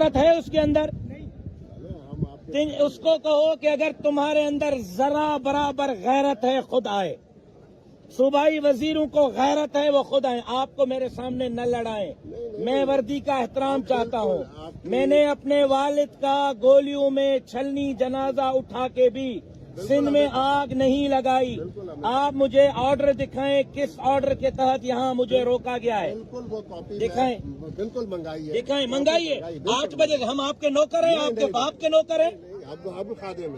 जुर्रत है उसके अंदर? उसको कहो कि अगर तुम्हारे अंदर जरा बराबर गैरत है खुद आए। सूबाई वजीरों को गैरत है वो खुद आए, आपको मेरे सामने न लड़ाएं। मैं वर्दी का एहतराम चाहता हूं। मैंने अपने वालिद का गोलियों में छलनी जनाजा उठा के भी सिंध में आग नहीं लगाई। आप मुझे ऑर्डर दिखाएं, किस ऑर्डर के तहत यहाँ मुझे रोका गया है? बिल्कुल वो कॉपी दिखाएं, बिल्कुल मंगाइए, दिखाएं, मंगाइए। 8 बजे हम आपके नौकर हैं, आपके बाप के नौकर हैं,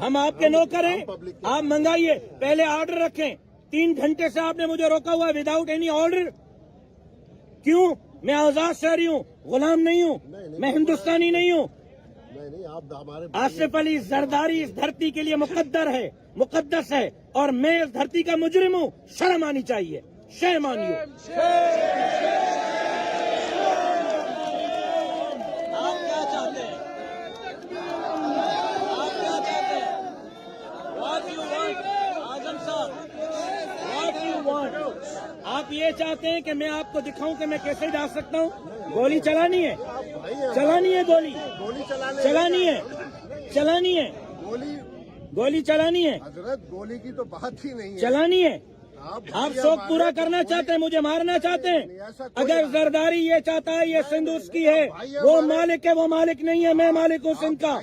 हम आपके नौकर हैं। आप मंगाइए, पहले ऑर्डर रखें। 3 घंटे से आपने मुझे रोका हुआ विदाउट एनी ऑर्डर। क्यों? मैं आजाद शहरी हूँ, गुलाम नहीं हूँ, मैं हिंदुस्तानी नहीं हूँ। नहीं, आप हमारे आसिफ अली जरदारी इस धरती के लिए मुकद्दर है, मुकद्दस है, और मैं इस धरती का मुजरिम हूँ। शर्म आनी चाहिए, शर्म आनी हो। आप क्या चाहते हैं? आप क्या चाहते हैं? What you want, आजम साहब? What you want? आप ये चाहते हैं कि मैं आपको दिखाऊं कि मैं कैसे जा सकता हूँ? गोली चलानी है, चलानी है, गोली चलानी है, चलानी है, गोली चलानी है। हजरत गोली की तो बात ही नहीं है, चलानी है। आप शौक पूरा करना चाहते हैं, मुझे मारना चाहते हैं। अगर जरदारी ये चाहता है ये सिंध उसकी है, वो मालिक है, वो मालिक नहीं है। मैं मालिक हूँ सिंध का,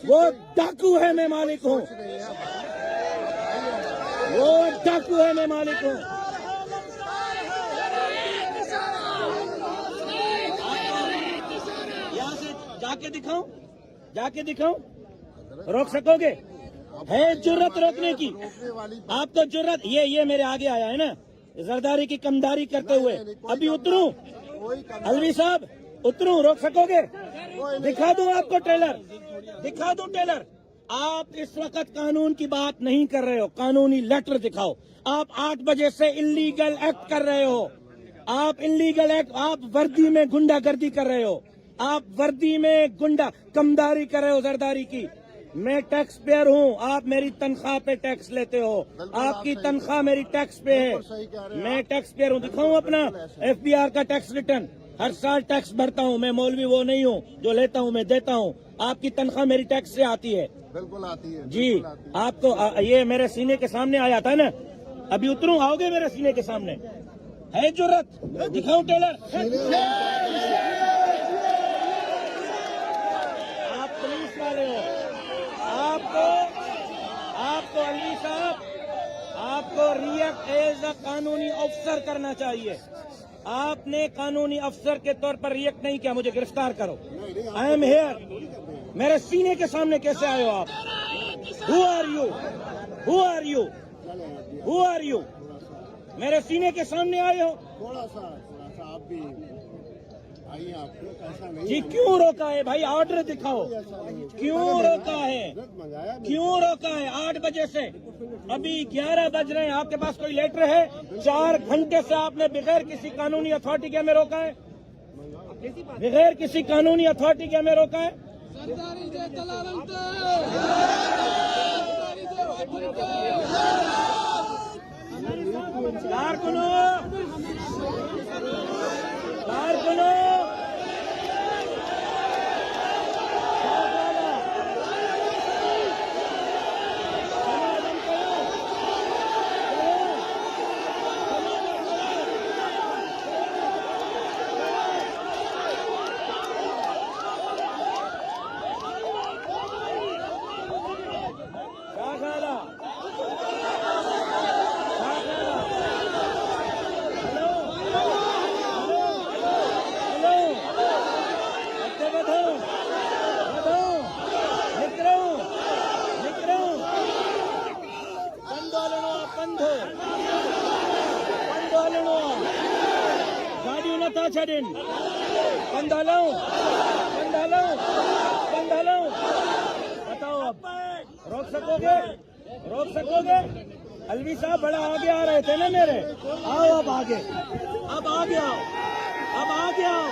वो डाकू है, मैं मालिक हूँ। वो डाकू है, मैं मालिक हूँ। यहाँ से जाके दिखाऊं, जाके दिखाऊं? रोक सकोगे? है जुर्रत रोकने की? आपको जुर्रत? ये मेरे आगे आया है ना, जरदारी की कमदारी करते हुए। अभी उतरूं? अलवी साहब उतरूं? रोक सकोगे? दिखा दूं आपको ट्रेलर, दिखा दूं ट्रेलर? आप इस वक्त कानून की बात नहीं कर रहे हो, कानूनी लेटर दिखाओ। आप 8 बजे से इल्लीगल एक्ट कर रहे हो, आप इल्लीगल एक्ट, आप वर्दी में गुंडागर्दी कर रहे हो, आप वर्दी में गुंडा कमदारी कर रहे हो जरदारी की। मैं टैक्स पेयर हूँ, आप मेरी तनख्वाह पे टैक्स लेते हो, आपकी तनख्वाह मेरी टैक्स पे है, मैं टैक्स पेयर हूँ। दिखाऊं अपना FBR का टैक्स रिटर्न? हर साल टैक्स भरता हूँ मैं, मौलवी वो नहीं हूँ जो लेता हूँ मैं देता हूँ। आपकी तनख्वाह मेरी टैक्स से आती है। बिल्कुल आती है जी। आपको ये मेरे सीने के सामने आया था ना, अभी उतरूं? आओगे मेरे सीने के सामने? है जुर्रत? दिखाऊं टेलर? आप पुलिस वाले हो, आपको अलवी साहब, आपको रिएक्ट एज अ कानूनी अफसर करना चाहिए। आपने कानूनी अफसर के तौर पर रिएक्ट नहीं किया, मुझे गिरफ्तार करो। I am here. मेरे सीने के सामने कैसे आए हो आप? Who are you? Who are you? Who are you? मेरे सीने के सामने आए हो? थोड़ा सा आप भी आइए, आपको ऐसा नहीं जी। क्यों रोका है भाई? ऑर्डर दिखाओ। क्यों रोका है? क्यों रोका है? 8 बजे से अभी 11 बज रहे हैं, आपके पास कोई लेटर है? 4 घंटे से आपने बगैर किसी कानूनी अथॉरिटी के हमें रोका है, बगैर किसी कानूनी अथॉरिटी के हमें रोका है। कारकुनो, कारकुनो, छड़िन बंधालो, बंधालो, बंधालो। बताओ अब रोक सकोगे? रोक सकोगे? अलवी साहब बड़ा आगे आ रहे थे ना मेरे, आओ अब आगे, अब आगे आओ, अब आगे आओ।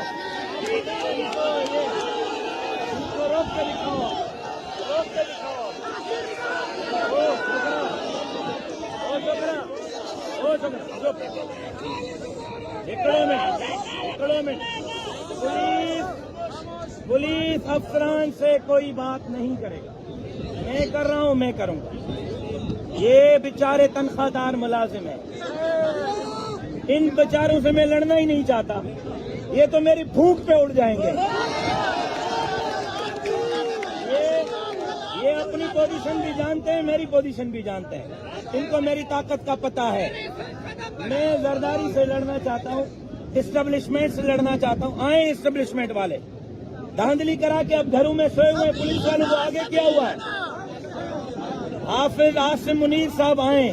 इनको रोक के दिखाओ, रोक के दिखाओ। एकड़ों में पुलिस पुलिस अफसरान से कोई बात नहीं करेगा। मैं कर रहा हूं, मैं करूंगा। ये बेचारे तनख्वाहदार मुलाजिम हैं, इन बेचारों से मैं लड़ना ही नहीं चाहता। ये तो मेरी भूख पे उड़ जाएंगे। ये अपनी पोजीशन भी जानते हैं, मेरी पोजीशन भी जानते हैं। इनको मेरी ताकत का पता है। मैं जरदारी से लड़ना चाहता हूँ, इस्टेब्लिशमेंट से लड़ना चाहता हूँ। आए इस्टेब्लिशमेंट वाले धांधली करा के अब घरों में सोए हुए पुलिस वालों को आगे किया हुआ है। हाफिज आसिम मुनीर साहब आए,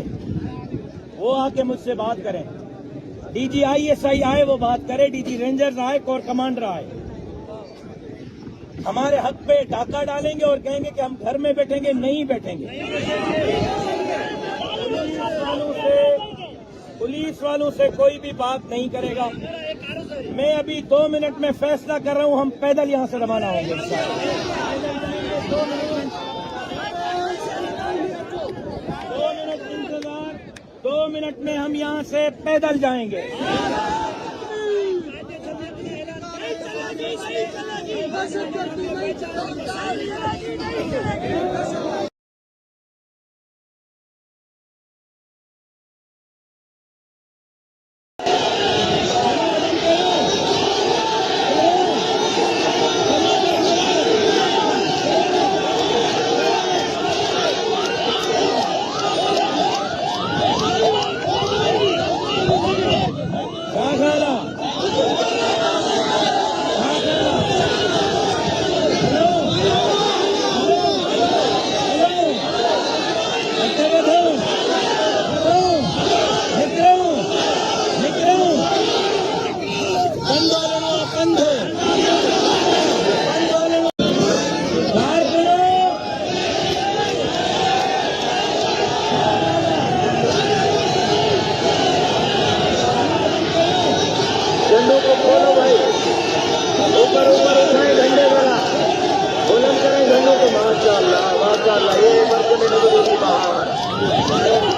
वो आके मुझसे बात करें। डीजी ISI आए, वो बात करे। डीजी रेंजर्स आए, कोर कमांडर आए, हमारे हक पे डाका डालेंगे और कहेंगे कि हम घर में बैठेंगे। नहीं बैठेंगे। पुलिस वालों से कोई भी बात नहीं करेगा। मैं अभी 2 मिनट में फैसला कर रहा हूं, हम पैदल यहां से रवाना होंगे। 2 मिनट में हम यहां से पैदल जाएंगे।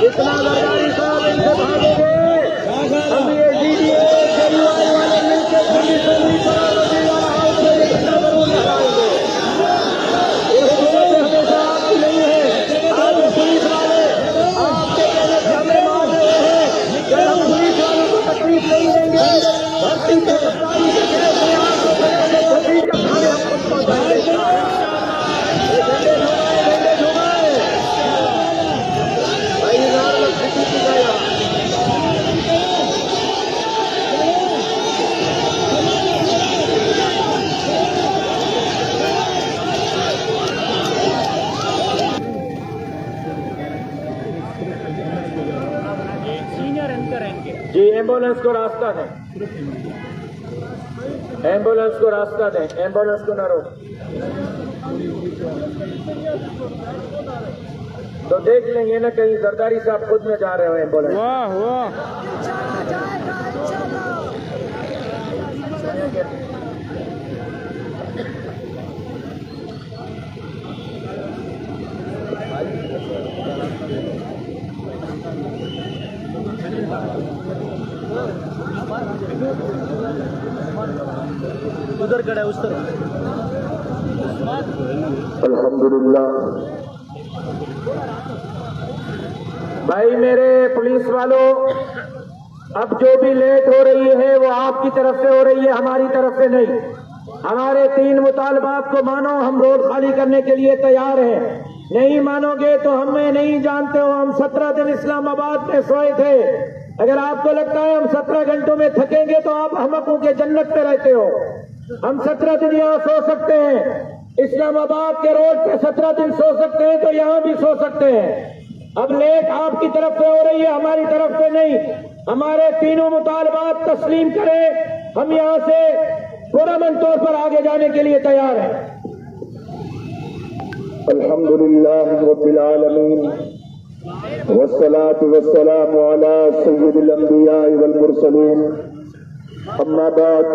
इतना जरदारी साहब इनसे भागोगे, हम ये DDA केजरीवाल वाले मिलकर पुलिस वाला हाउस में ये घटना जरूर लगाएंगे। ये हुकूमत हमेशा आपकी नहीं है। आज पुलिस वाले आपके कहने से हमें मार रहे हैं। जब हम पुलिस वालों को तकलीफ नहीं देंगे, धरती पे सरकारी से गैस में आपको तकलीफ का खाने हम खुद पहुंचाएंगे। जी एम्बुलेंस को रास्ता दें, एम्बुलेंस को रास्ता दें, एम्बुलेंस को न रोक। तो देख लेंगे ना, कहीं जरदारी साहब खुद में जा रहे हो एम्बुलेंस। वाह वाह, उधर खड़ा है उस तरफ। अल्हम्दुलिल्लाह। भाई मेरे पुलिस वालों, अब जो भी लेट हो रही है वो आपकी तरफ से हो रही है, हमारी तरफ से नहीं। हमारे 3 मुतालबात को मानो, हम रोड खाली करने के लिए तैयार हैं। नहीं मानोगे तो हमें नहीं जानते हो। हम 17 दिन इस्लामाबाद में सोए थे। अगर आपको लगता है हम 17 घंटों में थकेंगे तो आप हमकों के जन्नत पे रहते हो। हम 17 दिन यहाँ सो सकते हैं, इस्लामाबाद के रोड पे 17 दिन सो सकते हैं, तो यहाँ भी सो सकते हैं। अब लेट आपकी तरफ से हो रही है, हमारी तरफ से नहीं। हमारे तीनों मुतालबात तस्लीम करें, हम यहाँ से पुरअमन तौर पर आगे जाने के लिए तैयार हैं। अल्हम्दुलिल्लाह रब्बिल आलमीन वस्सलातु वस्सलामु अला सय्यिदिल अंबिया वल मुरसलीन, अम्मा बाद,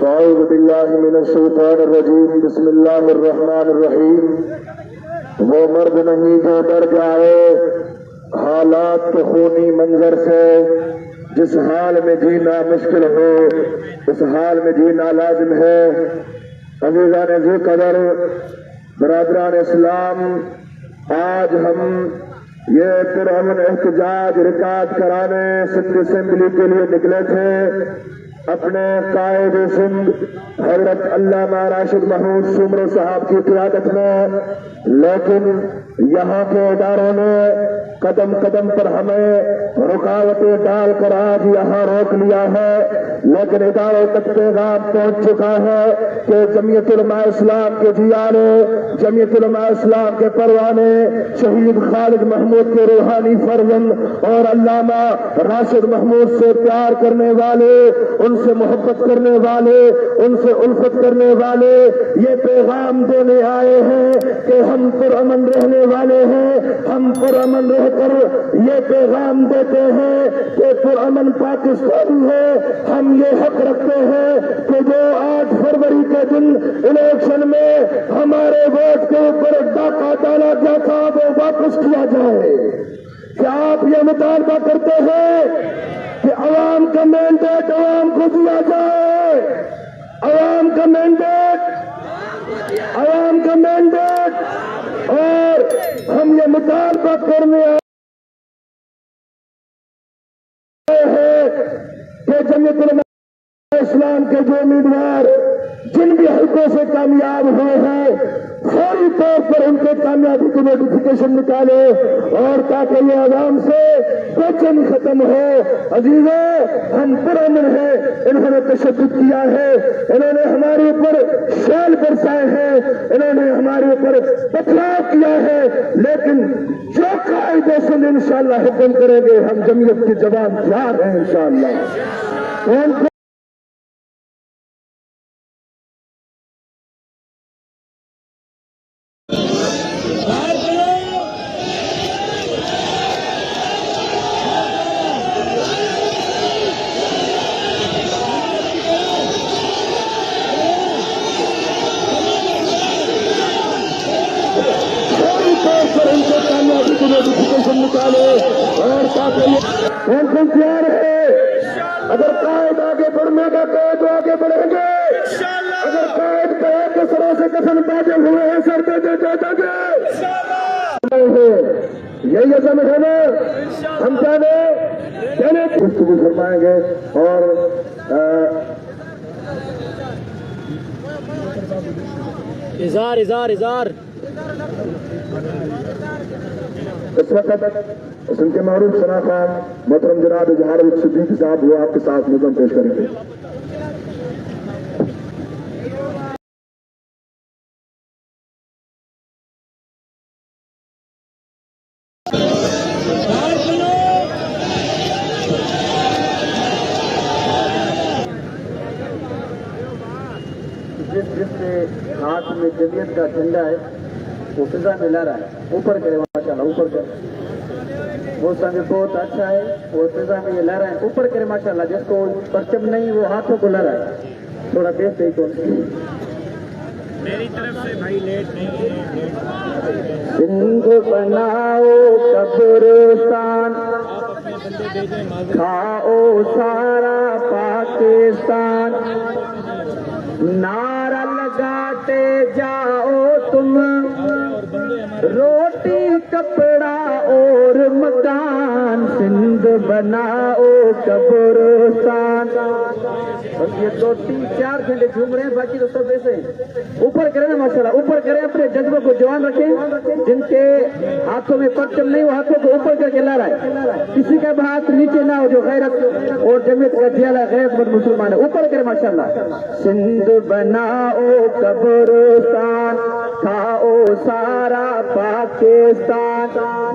अऊज़ु बिल्लाहि मिनश शैतानिर रजीम, बिस्मिल्लाहिर रहमानिर रहीम। वो मर्द नहीं जो डर जाए हालात के खूनी मंजर से, जिस हाल में जीना मुश्किल हो उस हाल में जीना लाजिम है। अज़ीज़ान ज़ी कदर बरादरान इस्लाम, आज हम ये पुरअमन एहतजाज रिकॉर्ड कराने सिंध असेंबली के लिए निकले थे। अपने कायद सिंध हजरत अल्लामा राशिद महमूद सुमरो साहब की क़ियादत में, लेकिन यहाँ के इदारों ने कदम कदम पर हमें रुकावटें डालकर आज यहाँ रोक लिया है। लेकिन इदारों तक पैगाम पहुंच चुका है कि जमीयत उलमा इस्लाम के जियाने, जमीयत उलमा इस्लाम के परवाने, शहीद खालिद महमूद के रूहानी फर्जंद और अल्लामा राशिद महमूद से प्यार करने वाले, उनसे मोहब्बत करने वाले, उनसे उल्फत करने वाले ये पैगाम देने आए हैं कि हम पुरअमन रहने वाले हैं। हम पुरअमन रहकर ये पैगाम देते हैं कि पुरअमन पाकिस्तान है। हम ये हक रखते हैं कि जो 8 फरवरी के दिन इलेक्शन में हमारे वोट के ऊपर डाका डाला गया था वो वापस किया जाए। क्या आप ये मुतालबा करते हैं कि अवाम का मैंडेट अवाम को दिया जाए? अवाम का मैंडेट, अवाम का मैंडेट। और हम ये मुतालबा करने आए हैं कि जमीयत उलमा इस्लाम के जो उम्मीदवार जिन भी हल्कों से कामयाब हुए हैं फौरी तौर पर उनके कामयाबी की नोटिफिकेशन निकाले और ताकि ये आवाम से बेचैनी खत्म हो। अजीजों, हम पुरअमन हैं। इन्होंने तशद्दुद किया है, इन्होंने हमारे ऊपर शैल बरसाए हैं, इन्होंने हमारे ऊपर पथराव किया है, लेकिन जो कायदे से इंशाअल्लाह हुक्म करेंगे हम जमीयत की जवाब तैयार हैं इंशाअल्लाह। नोटिफिकेशन निकाले और कौन तैयार है? अगर कायद आगे बढ़ने का कहे तो आगे बढ़ेंगे। अगर कायद कहे के सरों से कफन बाजे हुए हैं सर पे दे देंगे। यही अजम है ना, हम कहने गुफ्तगू फरमाएंगे और इज़ार इज़ार इज़ार इस वक्त उनके मारूफ सना खान मोहतरम जनाब इजहार सिद्दीकी साहब वो आपके साथ निज़म पेश करेंगे। जिसके हाथ में जमीयत का झंडा है वो फिजा में लहरा है, ऊपर करे माशाल्लाह, ऊपर करे। वो समय बहुत अच्छा है, वो फिजा में ये लहरा है, ऊपर करे माशाल्लाह। जिसको परचम नहीं वो हाथों को लहरा है। थोड़ा तेज से तो मेरी तरफ से भाई लेट नहीं है। सिंध बनाओ कब्रिस्तान, खाओ सारा पाकिस्तान, नारा लगाते जाओ तुम, रोटी कपड़ा और मकान, सिंध बनाओ कब्रिस्तान। बस ये 2 3 4 घंटे झूम रहे हैं, बाकी तो सब ऐसे ऊपर करें ना माशाल्लाह, ऊपर करें, अपने जज्बे को जवान रखें। जिनके हाथों में परचम नहीं वो हाथों को ऊपर करके ला रहा है, किसी का भी हाथ नीचे ना हो जो गैरत और जमीयत का जियाला गैरतमंद मुसलमान है, ऊपर करें माशाल्लाह। सिंध बनाओ कब्रिस्तान, खाओ सारा पाकिस्तान,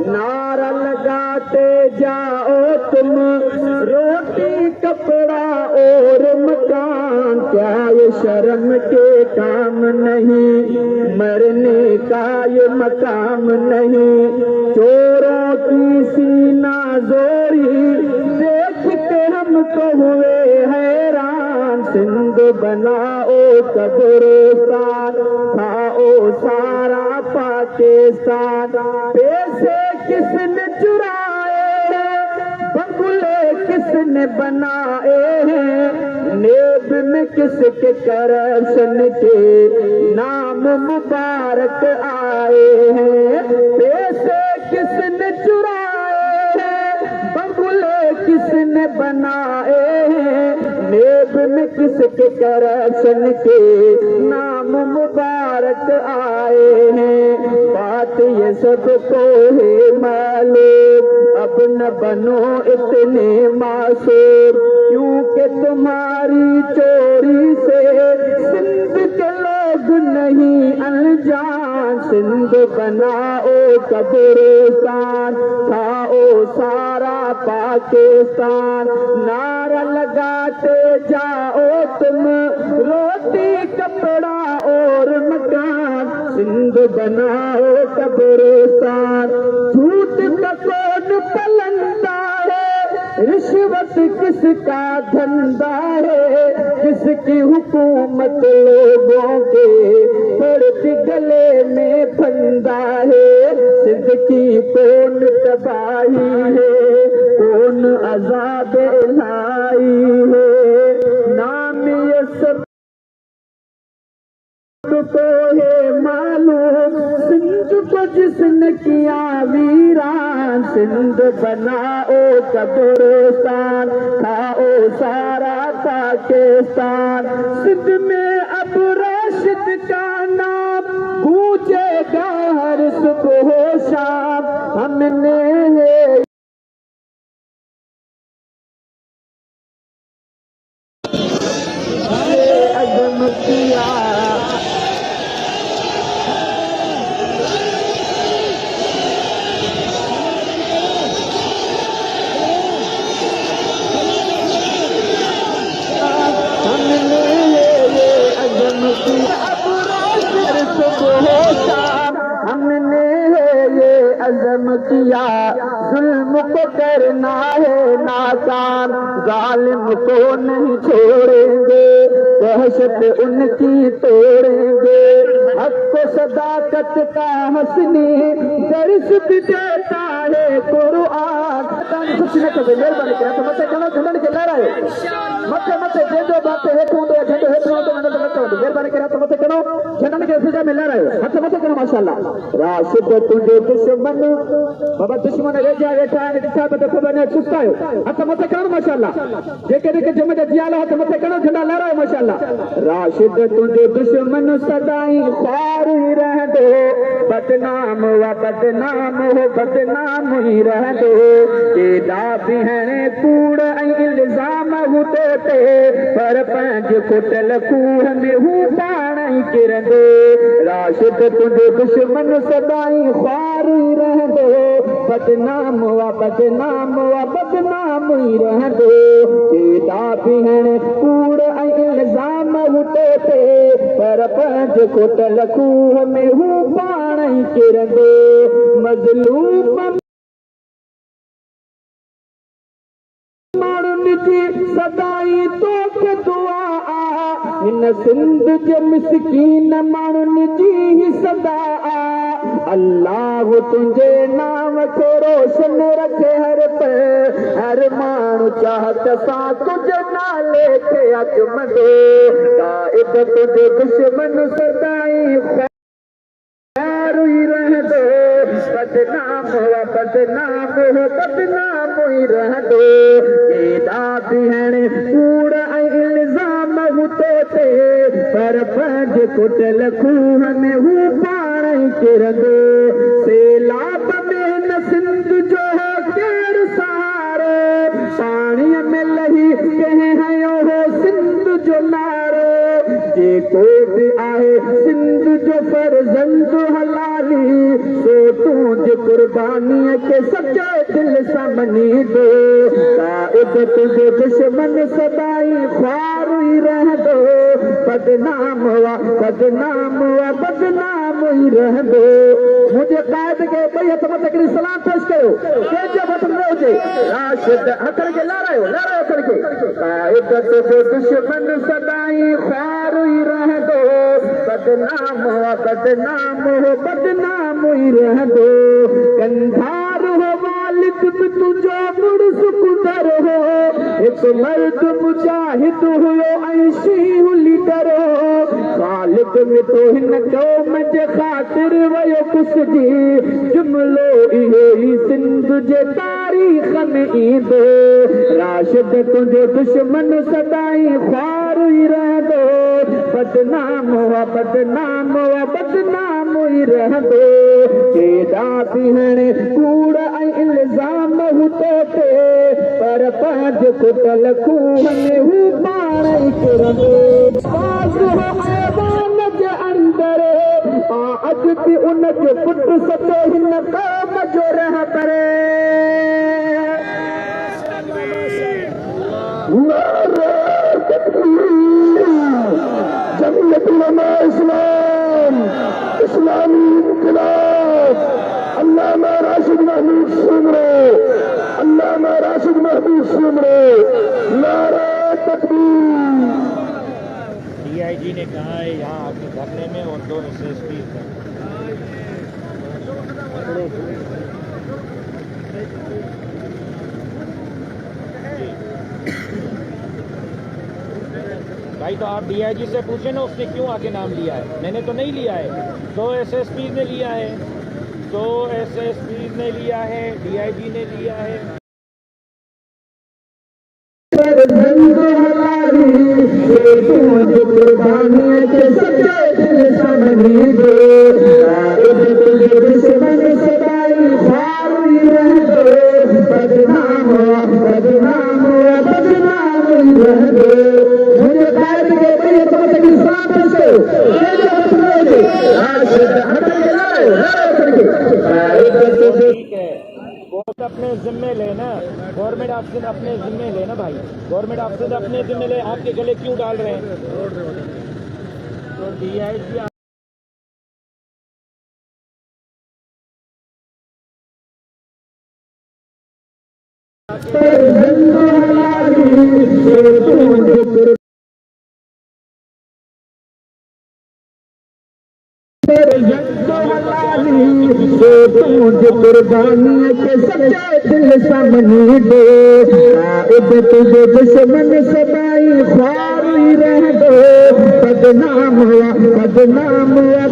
नारा लगाते जाओ तुम, रोटी कपड़ा और मकान। क्या ये शर्म के काम नहीं, मरने का ये मकाम नहीं, चोरों की सीना जोरी देख के हमको हुए हैरान। सिंध बनाओ कब्रिस्तान, खाओ सारा पाकिस्तान। पैसे किसने चुराए, बंगले किसने किसने बनाए हैं, नेब में किसके करप्शन के नाम मुबारक आए हैं। पैसे किसने चुराए हैं, बंगले किसने बनाए हैं, नेब में किसके करप्शन के नाम मुबारक आए हैं। बात ये सबको है मालूम, अब न बनो इतने मासूम, क्योंकि तुम्हारी चोरी से सिंध के लोग नहीं अनजान। सिंध बनाओ कब्रिस्तान, खाओ सारा पाकिस्तान, नारा लगाते जाओ तुम, रोटी कपड़ा और मकान। सिंध बनाओ कब्रिस्तान, झूठ का कौन पलंदा है, रिश्वत किसका धंधा है, किसकी हुकूमत लोगों के पड़ती गले में फंदा है। सिंध की कौन तबाही है, कौन अजाब इलाही है, नाम ये सब तो है मालूम। सिंध को जिसने किया वीरान, सिंध बनाओ कब्रिस्तान, खाओ सारा पाकिस्तान। सिंध में अब राशिद का नाम गूंजेगा हर सुबह शाम। हमने है अज़म किया, हमने ये अज़म किया, जुल्म को करना है नाकाम, जालिम को नहीं छोड़ेंगे, दहशत उनकी तोड़ेंगे। हक को सदाकत का हंसनी दर्श भी देता है कुरआन। मेहरबानी करा तो मत करो, झंडा के ला रहे मत जे जो बात है तू तो झंडो है तो मत मेहरबानी करा तो मत करो, झंडा के सजा में ला रहे हथ मत करो। माशाअल्लाह राशिद तुझे दुश्मन बाबा दुश्मन रे जा वेठा ने दिखा बत बने सुस्तायो हथ मत करो। माशाअल्लाह जेके जेके जमे दियाला हथ मत करो, झंडा ला रहे माशाअल्लाह। राशिद तुझे दुश्मन सदाई ख्वार ही रह दो, बदनाम व बदनाम हो बदनाम ही रह दो। तेरा भी है कूड़ इल्जाम हुते ते, पर पंज कुटल कूह में हूँ पानी किरन दो। राशिद तुझे दुश्मन सदाई ख्वार ही रह दो, बदनाम व बदनाम व बदनाम ही रह दो। तेरा भी है कूड़ इल्जाम हुते ते, पर पंज कुटल कूह में हूँ पानी किरन दो। मजलूम सदाई तो के दुआ आ, इन सिंध जे मिसकीन माण्हुनि जी ही सदा आ। अल्लाह तुंहिंजे नाम खे रोशन रखे हर पर, हर माण्हू चाहत सां तुंहिंजे नाले खे अजमंदो। ताइब तुंहिंजे दुश्मन सदाई ही रह दो, बदनाम हो बदनाम हो बदनाम ही रह दो। केॾा बि आहिनि कूड़ ऐं इल्ज़ाम हुते ते, पर पंज कुटल खूह में हू पाण ई किरंदो। सैलाब में न सिंध जो केरु सहारो, पाणीअ में लही कंहिं हयो हो सिंध जो नारो। जेको बि आहे सिंध जो फर्ज़ंद हलाली, सो तुंहिंजी कुर्बानीअ खे सचे दिल सां मञी दो। ताइब तुंहिंजो दुश्मन सदाई ख्वार ही रहंदो, बदनाम हुआ बदनाम हुआ बदनाम ही रहंदो। मुंहिंजे क़ाइद खे ॿई हथ मथे हिकिड़ी सलाम पेश कयो, कंहिंजे वटि न हुजे राशिद हथनि खे लारायो हथनि खे। ताइब तुंहिंजो दुश्मन सदाई ख्वार ही रहंदो, बदनाम हुआ बदनाम हो बदनाम ही रहंदो। कंधार हो वालिद तुम तुझो मुड़ सुकुंदर हो एक मर्द मुजाहिद हुयो ऐसी लीडर हो खालिद में तो हिन कौम जे ख़ातिर वयो कुछ जी जुमलो इहो ई सिंध जे तारीख़ में ईंदो राशिद तुंहिंजो दुश्मन सदाई ख्वार ई रहंदो बदनाम हुआ बदनाम हुआ बदनाम ई रहंदो केॾा बि हाणे कूड़ ऐं इल्ज़ाम हुतो थे पर पंहिंज कुटल खूह में हू पाण ई किरंदो बाज़ हो ऐवान जे अंदर अॼु बि उन जो पुटु सचो हिन क़ौम जो रहबर जमीयत उलमा इस्लाम इस्लामी इन्क़िलाब अल्लामा राशिद महमूद सुमरो अल्लामा राशिद महमूद सुमरो नारा तकबीर। डीआईजी ने कहा है यहाँ आके धरने में और 2 एसएसपी भाई तो आप डीआईजी से पूछे ना उसने क्यों आके नाम लिया है। मैंने तो नहीं लिया है, 2 एसएसपी ने लिया है, 2 एसएसपी ने लिया है, डीआईजी ने लिया है। अपने जिम्मे लेना, गवर्नमेंट ऑफिसर अपने जिम्मे लेना भाई, गवर्नमेंट ऑफिसर अपने जिम्मे ले, आपके गले क्यों डाल रहे हैं। तो डीआईजी मुझे कुर्बानी के सच्चे दिल सामने दे तुझे दुश्मन सदाई ख्वार ही रह दो बदनाम हुआ बदनाम हुआ।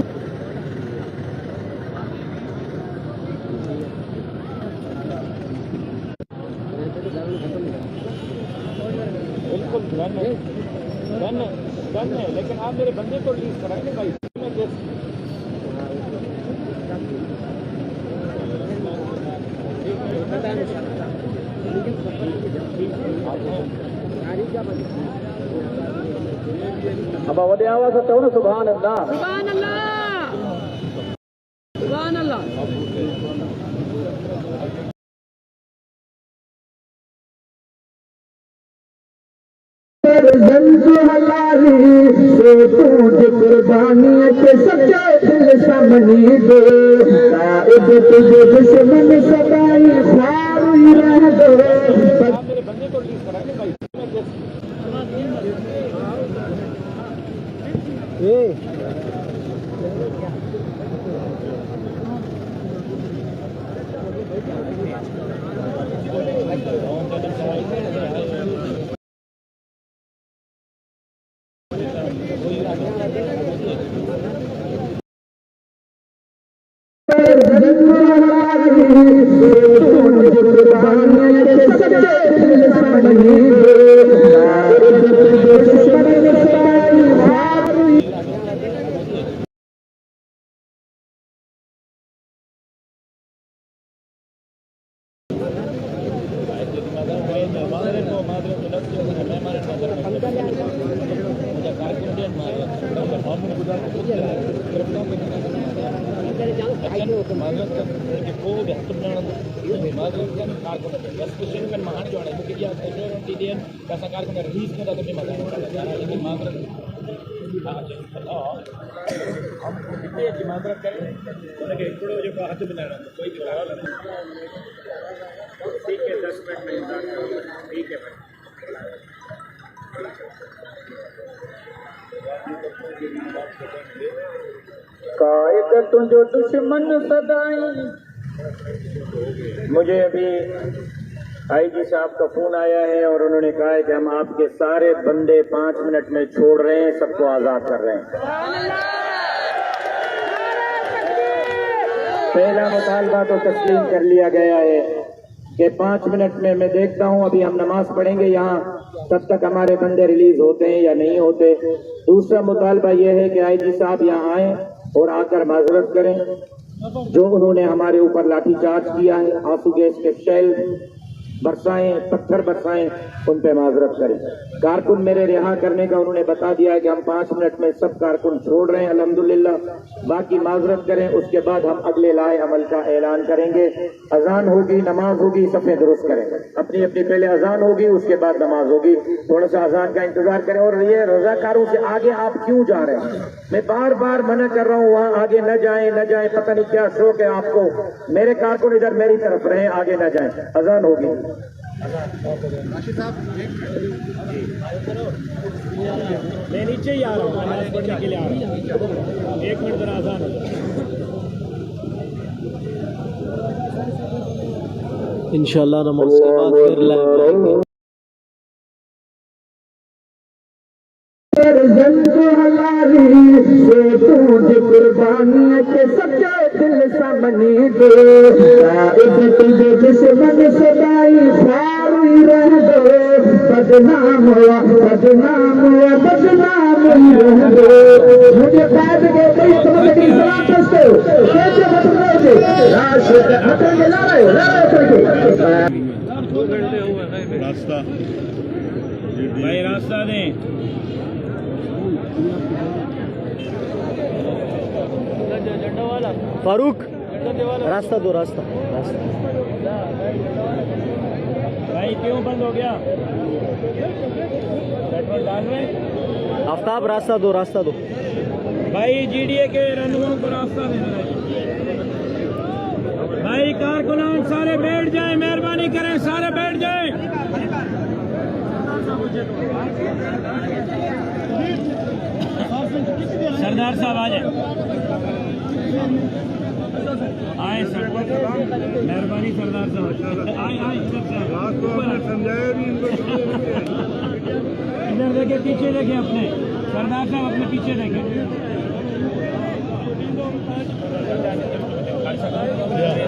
बिल्कुल गन है, लेकिन आप मेरे बंदे को रिलीज कराएंगे भाई। अब वॾे आवाज़ चओ न सुभान अल्लाह सुभान अल्लाह सुभान अल्लाह। तुझे कुर्बानी के सच्चे दिल सामने दे तुझे दुश्मन सदाई ख्वार ही रह दो। मेरे बंदे को रिलीज कराएंगे भाई। कायद तुझो दुश्मन सदाई मुझे अभी आईजी साहब का फोन आया है और उन्होंने कहा है कि हम आपके सारे बंदे 5 मिनट में छोड़ रहे हैं, सबको आजाद कर रहे हैं। पहला मुतालबा तो तस्लीम कर लिया गया है कि 5 मिनट में मैं देखता हूं, अभी हम नमाज पढ़ेंगे यहाँ, तब तक हमारे बंदे रिलीज होते हैं या नहीं होते। दूसरा मुतालबा यह है कि आईजी साहब यहाँ आए और आकर माजरत करें। जो उन्होंने हमारे ऊपर लाठीचार्ज किया है, आंसू गैस के शेल बरसाएं, पत्थर बरसाएं, उन पे माजरत करें। कारकुन मेरे रिहा करने का उन्होंने बता दिया है कि हम 5 मिनट में सब कारकुन छोड़ रहे हैं अल्हम्दुलिल्लाह। बाकी माजरत करें, उसके बाद हम अगले लाए अमल का ऐलान करेंगे। अजान होगी, नमाज होगी, सफ़े दुरुस्त करेंगे। अपनी अपनी पहले अजान होगी, उसके बाद नमाज होगी। थोड़ा सा अजान का इंतजार करें। और ये रजाकारों से आगे आप क्यों जा रहे हैं? मैं बार बार मना कर रहा हूँ, वहाँ आगे न जाए न जाए। पता नहीं क्या शौक है आपको। मेरे कारकुन इधर मेरी तरफ रहे, आगे न जाए। अजान होगी। राशिद साहब मैं नीचे ही आ रहा हूँ, नमाज पढ़ने के लिए आ रहा हूँ। 1 मिनट जरा आसान हो। इंशाल्लाह नमाज के बाद फिर लाएंगे। कुर्बानी के सच्चे दिल सामने दो, तुझे दुश्मन सदाई सारी रह दो। बदनाम हुआ, बदनाम हुआ, बदनाम ही रह दो। मुझे बैठ के कई तुम्हारी सलाम दोस्तों, कैसे बदलोगे? राशिद हटेंगे, ला रहे करके रास्ता भाई रास्ता दें। फारूक रास्ता दो, रास्ता भाई क्यों बंद हो गया? पेट्रोल डाल रहे हैं? आफ्ताब रास्ता दो, रास्ता दो। भाई जीडीए के रहनुमाओं को रास्ता देना है। भाई कारकुनान सारे बैठ जाएं, मेहरबानी करें, सारे बैठ जाएं। सरदार साहब आ जाए, आए सर, मेहरबानी सरदार साहब आए इधर देखे, पीछे देखे अपने सरदार साहब, अपने पीछे देखे।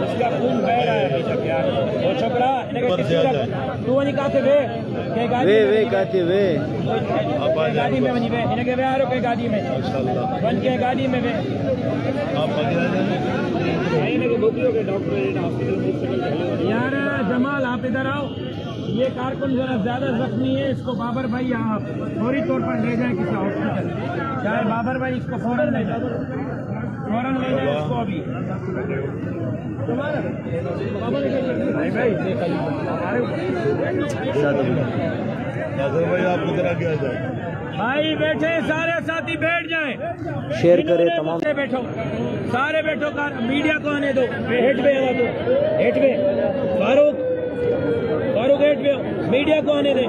इसका खून बह रहा है बेशक यार। वो छोकरा तू वही कहते वे के गाड़ी में वही वे इन्हें के वे आ रहे के गाड़ी में बन के गाड़ी में वे यार। जमाल आप इधर आओ, ये कारकुन जरा ज्यादा जख्मी है, इसको बाबर भाई यहाँ फौरी तौर पर ले जाए किसी हॉस्पिटल। चाहे बाबर भाई इसको फौरन ले जाए, फौरन ले जाए इसको अभी। भाई आप उधर आगे आ जाए। भाई बैठे सारे साथी, बैठ जाएं, शेयर करें तमाम। बैठो सारे, बैठो। मीडिया को आने दो, हेट पे आना दो, हेट पे फारूक हेट पे, मीडिया को आने दे।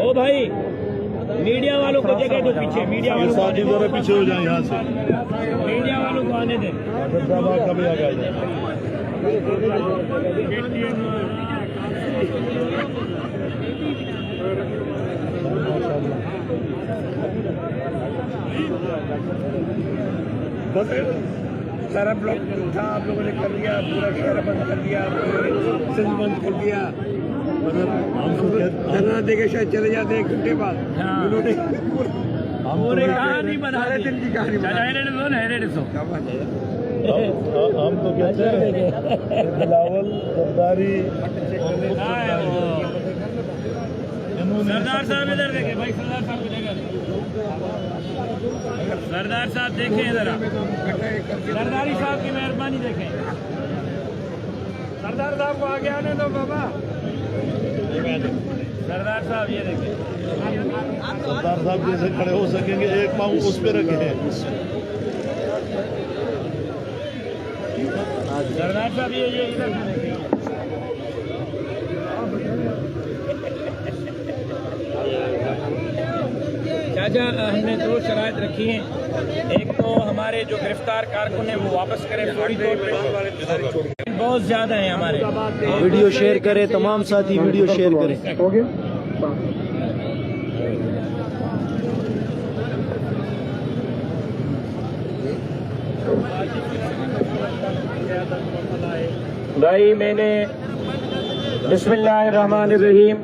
ओ भाई मीडिया वालों को जगह दो पीछे, मीडिया वालों को आने दो, पीछे हो जाए यहाँ से। मीडिया वालों को आने दे। कभी आगे आ जाए। बस सर आप लोग था, आप लोगों ने कर दिया, पूरा शहर बंद कर दिया, सिंध बंद कर दिया। धरना देके शायद चले जाते 1 घंटे बाद। उन्होंने पूरे कहानी बना रहे, दिन की कहानी हम तो कहते हैं बिलावल गद्दारी। सरदार साहब इधर देखे भाई, सरदार साहब को जगह, सरदार साहब देखें जरा, सरदारी साहब की मेहरबानी देखें। सरदार साहब को आगे आने दो बाबा। सरदार साहब ये देखें, सरदार साहब जैसे खड़े हो सकेंगे, एक पाँव उस पे रखे हैं। सरदार साहब ये इधर देखें। वजह हमने दो शराइत रखी हैं। एक तो हमारे जो गिरफ्तार कारकुन हैं वो वापस करें फौरी तौर पर, बहुत ज़्यादा है हमारे। वीडियो शेयर करें, तमाम साथी वीडियो शेयर करें। भाई मैंने बिस्मिल्लाहिर्रहमानिर्रहीम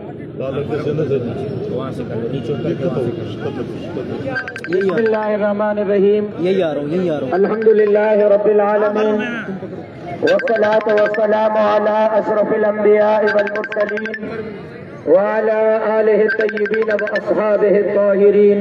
बिस्मिल्लाहिर्रहमानिर्रहीम यही आ रहा हूँ। अल्हम्दुलिल्लाहि रब्बिल आलमीन वस्सलातु वस्सलामु अला अशरफिल अंबिया वल मुरसलीन व अला आलिहि तय्यिबीन व अस्हाबिहि ताहिरीन।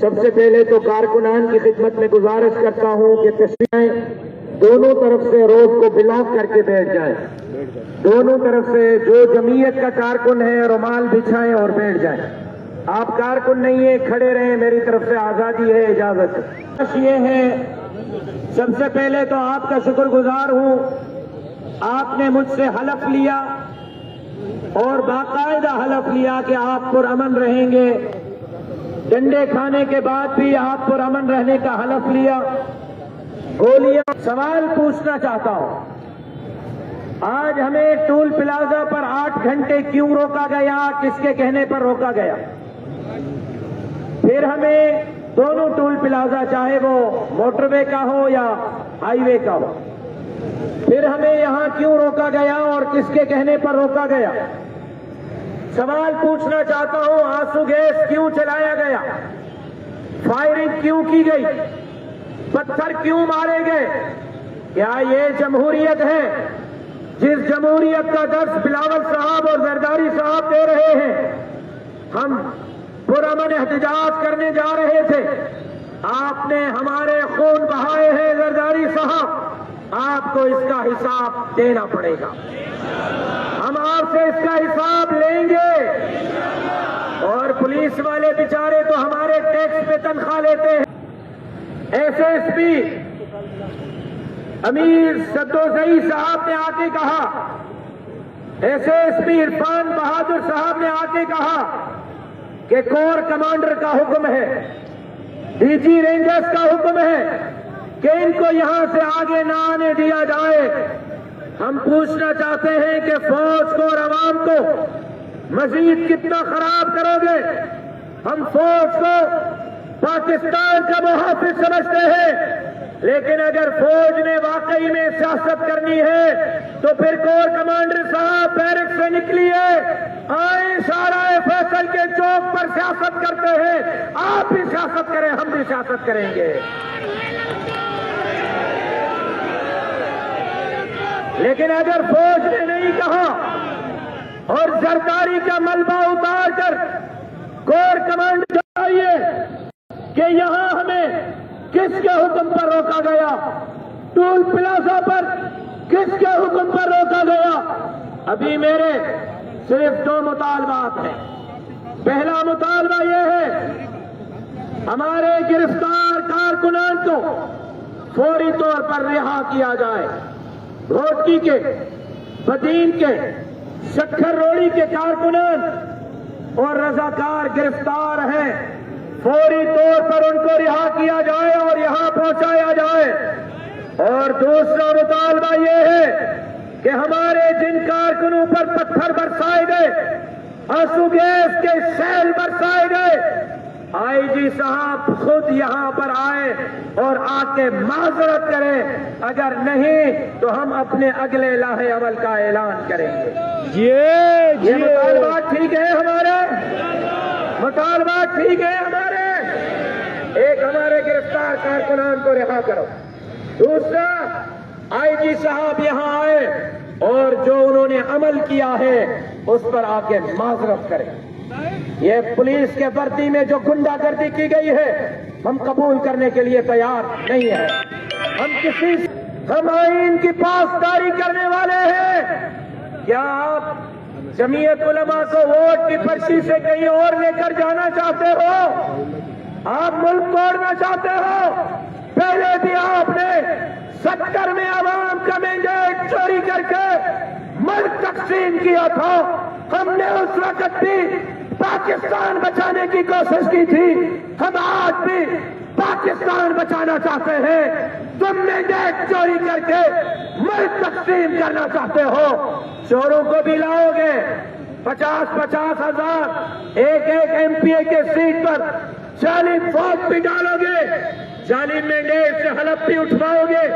सबसे पहले तो कारकुनान की खिदमत में गुजारिश करता हूं कि तस्वीरें दोनों तरफ से रोड को ब्लॉक करके बैठ जाएं। दोनों तरफ से जो जमीयत का कारकुन है रुमाल बिछाएं और बैठ जाएं। आप कारकुन नहीं है, खड़े रहें, मेरी तरफ से आजादी है, इजाजत है। ये है, सबसे पहले तो आपका शुक्रगुजार हूं, आपने मुझसे हलफ लिया और बाकायदा हलफ लिया कि आप पुरअमन रहेंगे। डंडे खाने के बाद भी आप पुरअमन रहने का हलफ लिया। गोलियां सवाल पूछना चाहता हूं, आज हमें टोल प्लाजा पर 8 घंटे क्यों रोका गया, किसके कहने पर रोका गया? फिर हमें दोनों टोल प्लाजा, चाहे वो मोटरवे का हो या हाईवे का हो, फिर हमें यहां क्यों रोका गया और किसके कहने पर रोका गया? सवाल पूछना चाहता हूं, आंसू गैस क्यों चलाया गया? फायरिंग क्यों की गई? पत्थर क्यों मारे गए? क्या ये जमहूरियत है? जिस जमहूरियत का दर्स बिलावल साहब और जरदारी साहब दे रहे हैं। हम पुरअमन एहतजाज करने जा रहे थे, आपने हमारे खून बहाए हैं जरदारी साहब, आपको इसका हिसाब देना पड़ेगा। हम आपसे इसका हिसाब लेंगे। और पुलिस वाले बेचारे तो हमारे टैक्स पे तनख्वाह लेते हैं। एसएसपी अमीर सद्दोजई साहब ने आके कहा, एसएसपी इरफान बहादुर साहब ने आके कहा कि कोर कमांडर का हुक्म है, डीजी रेंजर्स का हुक्म है कि इनको यहां से आगे ना आने दिया जाए। हम पूछना चाहते हैं कि फौज को और अवाम को मजीद कितना खराब करोगे? हम फौज को पाकिस्तान का मुहाफिज समझते हैं, लेकिन अगर फौज ने वाकई में सियासत करनी है तो फिर कोर कमांडर साहब बैरक से निकलिए, आए सारा फैसल के चौक पर सियासत करते हैं। आप भी सियासत करें, हम भी सियासत करेंगे। लेकिन अगर फौज ने नहीं कहा और जरदारी का मलबा उतार कर कोर कमांडर चाहिए कि यहां हमें किसके हुक्म पर रोका गया, टोल प्लाजा पर किसके हुक्म पर रोका गया? अभी मेरे सिर्फ 2 मुतालबात हैं। पहला मुतालबा यह है, हमारे गिरफ्तार कारकुनान को फौरी तौर पर रिहा किया जाए। रोडकी के, बदीन के, शक्कर रोड़ी के कारकुनान और रजाकार गिरफ्तार हैं, फौरी तौर पर उनको रिहा किया जाए और यहां पहुंचाया जाए। और दूसरा मुतालबा यह है कि हमारे जिन कारकुनों पर पत्थर बरसाए गए, आंसू गैस के शैल बरसाए गए, आईजी साहब खुद यहां पर आए और आके माजरत करें। अगर नहीं तो हम अपने अगले लाहे अमल का ऐलान करेंगे। ये मुतालबा ठीक है हमारे? मुतालबा ठीक है हमारे? एक, हमारे गिरफ्तार कारकुनान को रिहा करो। दूसरा, आईजी साहब यहां आए और जो उन्होंने अमल किया है उस पर आके माजरत करें। ये पुलिस के वर्दी में जो गुंडागर्दी की गई है हम कबूल करने के लिए तैयार नहीं है। हम आईन की पासदारी करने वाले हैं। क्या आप जमीयत उलमा को वोट की पर्ची से कहीं और लेकर जाना चाहते हो? आप मुल्क तोड़ना चाहते हो? पहले भी आपने 70 में आवाम का मैंडेट चोरी करके मुल्क तकसीम किया था। हमने उस वक्त भी पाकिस्तान बचाने की कोशिश की थी। हम आज भी पाकिस्तान बचाना चाहते हैं। तुम मैंडेट चोरी करके मुल्क तकसीम करना चाहते हो। चोरों को भी लाओगे, 50-50 हजार एक एमपीए के सीट पर जाली फौज भी डालोगे, जाली मैंडेट से हलफ भी उठवाओगे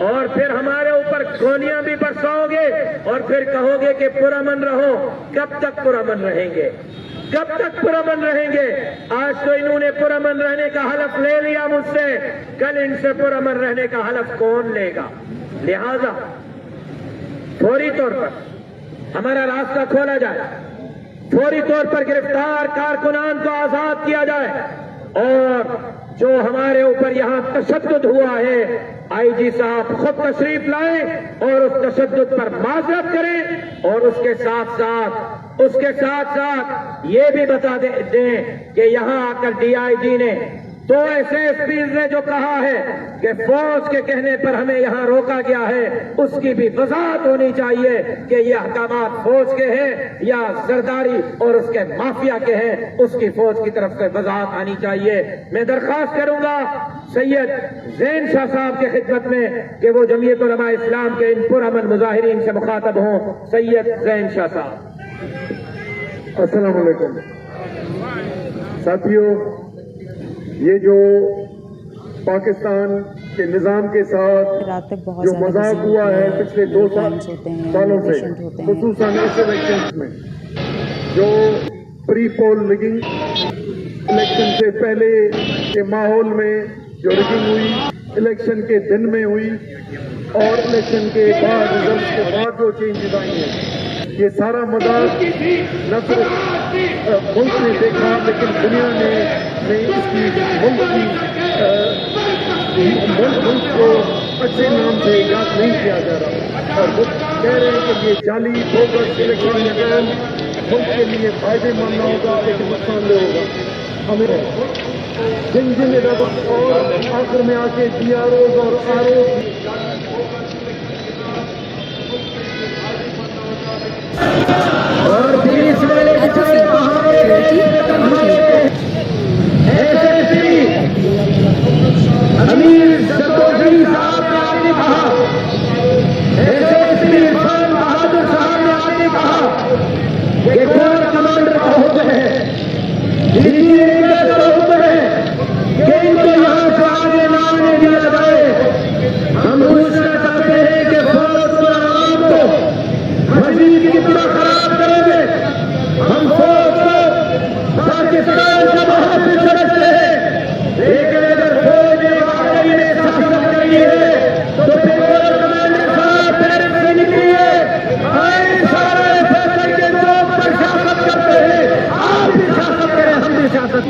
और फिर हमारे ऊपर गोलियां भी बरसाओगे और फिर कहोगे कि पुरअमन रहो। कब तक पुरअमन रहेंगे? कब तक पुरअमन रहेंगे? आज तो इन्होंने पुरअमन रहने का हलफ ले लिया मुझसे, कल इनसे पुरअमन रहने का हलफ कौन लेगा? लिहाजा फौरी तौर पर हमारा रास्ता खोला जाए, फौरी तौर पर गिरफ्तार कारकुनान को आजाद किया जाए और जो हमारे ऊपर यहाँ तशद्दुद हुआ है आईजी साहब खुद तशरीफ लाएं और उस तशद्दुद पर माजरत करें और उसके साथ साथ ये भी बता दें कि यहाँ आकर डीआईजी ने 2 एसएसपीज ने जो कहा है कि फौज के कहने पर हमें यहाँ रोका गया है, उसकी भी वजाहत होनी चाहिए कि ये अहकामात फौज के हैं या जरदारी और उसके माफिया के हैं। उसकी फौज की तरफ से वजाहत आनी चाहिए। मैं दरख्वास्त करूंगा सैयद जैन शाह साहब की खिदमत में कि वो जमीयत उलमा इस्लाम के इन पुरअमन मुजाहिरीन से मुखातब हों। सैयद जैन शाह साहब। अस्सलाम वालेकुम साथियों, ये जो पाकिस्तान के निजाम के साथ जो मजाक हुआ है पिछले 2 सालों से, खुसूसन इस इलेक्शन में जो प्री पोल रिगिंग इलेक्शन से पहले के माहौल में जो रिगिंग हुई, इलेक्शन के दिन में हुई और इलेक्शन के बाद रिजल्ट के बाद जो चेंजेस आई हैं, ये सारा मजाक न सिर्फ मुल्क ने देखा लेकिन दुनिया ने इसकी मुल्क को अच्छे नाम से याद नहीं किया जा रहा और वो कह रहे हैं कि ये जाली बोगस इलेक्शन निजाम मुल्क के लिए फायदेमंद होगा लेकिन नुकसानदेह होगा। हमें जिन इदारों और आखिर में आके DROs और ROs और पुलिस वाले बेचारे अमीर सतोजी साहब ने आगे कहा, एसएसपी इरफान बहादुर साहब ने आगे कहा कि कोर कमांडर का हुक्म है, डीजी का हुक्म है कि इनको यहाँ से आगे न आने दिया जाए। हम पूछना चाहते हैं कि फौज को आवाम को मजीद कितना खराब करोगे? हम फौज को पाकिस्तान का बहुत समझते हैं, लेकिन अगर फौज ने वाकई में शासन करी है तो फिर कमांडर साहब पैर से निकलिए। आए सारे फैसल के चौक पर शासन करते हैं, आप भी शासन करें, हम भी शासन।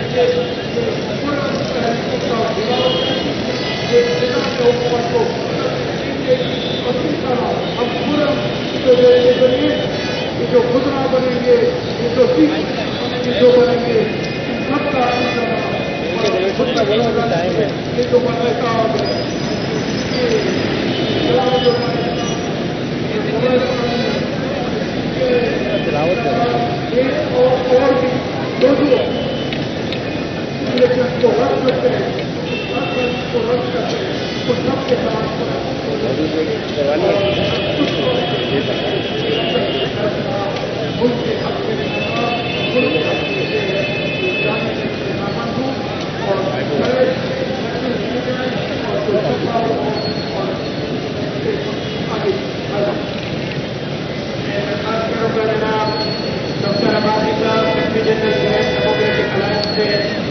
और जो खुदरा बनेंगे, जो बनेंगे, सबका ये जो बनता और भी जो इलेक्शन को रद्द करते हैं, को रद्द करते हैं, तो सबके साथ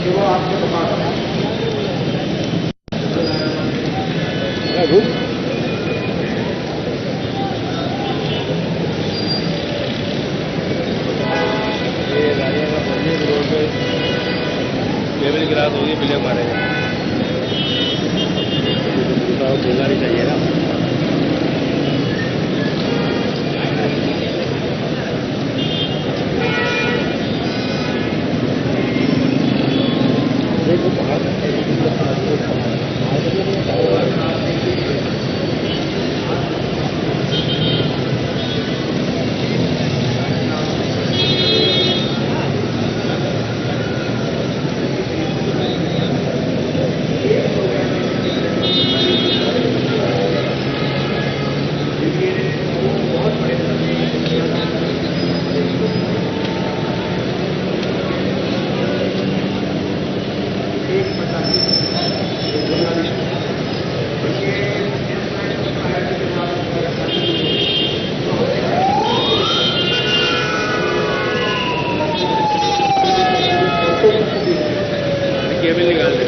वो आपके पास केबल गिरा होगी बिल्ले मारेगा बोलना नहीं चाहिए ना केबल निकाल दे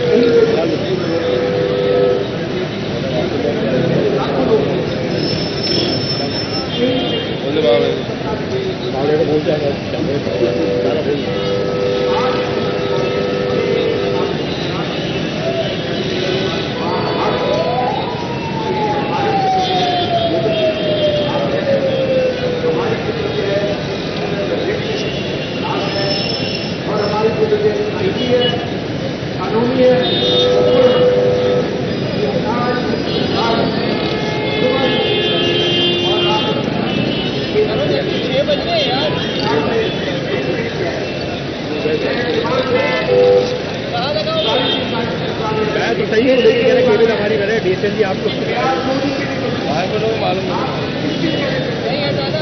बोल जाएगा और हमारी जो आईटी है, कानूनी है, मैं तो सही है लेकिन केबल हमारी करे डीएसएल आपको मालूम नहीं है दादा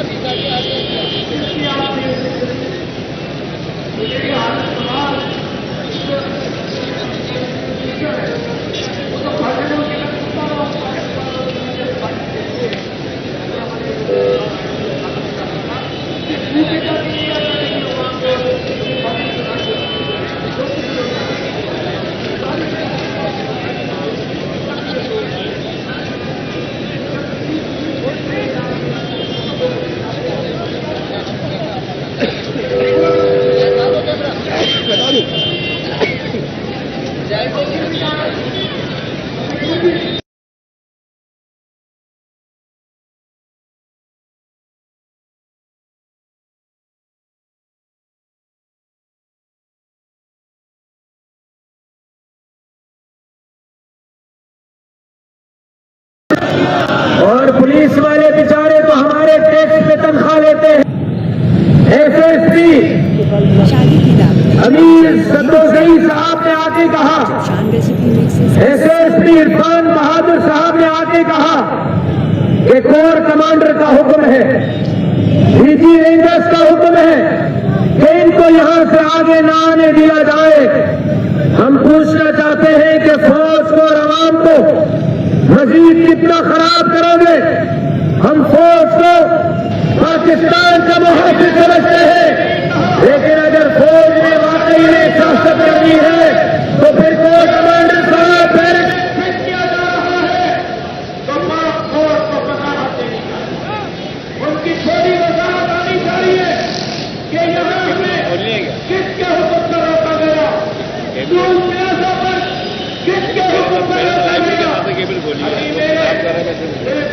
और पुलिस वाले बेचारे तो हमारे टैक्स पे तनख्वाह लेते हैं। एसएसपी अमीर सदोजई साहब ने आके कहा, एसएसपी इरफान बहादुर साहब ने आके कहा कि कोर कमांडर का हुक्म है, डीजी रेंजर्स का हुक्म है कि इनको यहां से आगे ना आने दिया जाए। हम पूछना चाहते हैं कि फौज को और आवाम को मजीद कितना खराब करोगे? हम फौज को पाकिस्तान का मुहाफिज समझते हैं, लेकिन अगर फौज ने वाकई में सियासत करनी है तो फिर कोर कमांडर साहब किया जा रहा है तो फौज को वजाहत देनी चाहिए, उनकी थोड़ी वजाहत आनी चाहिए कि यहाँ हमें किसके हुक्म पर रोका गया, बैठे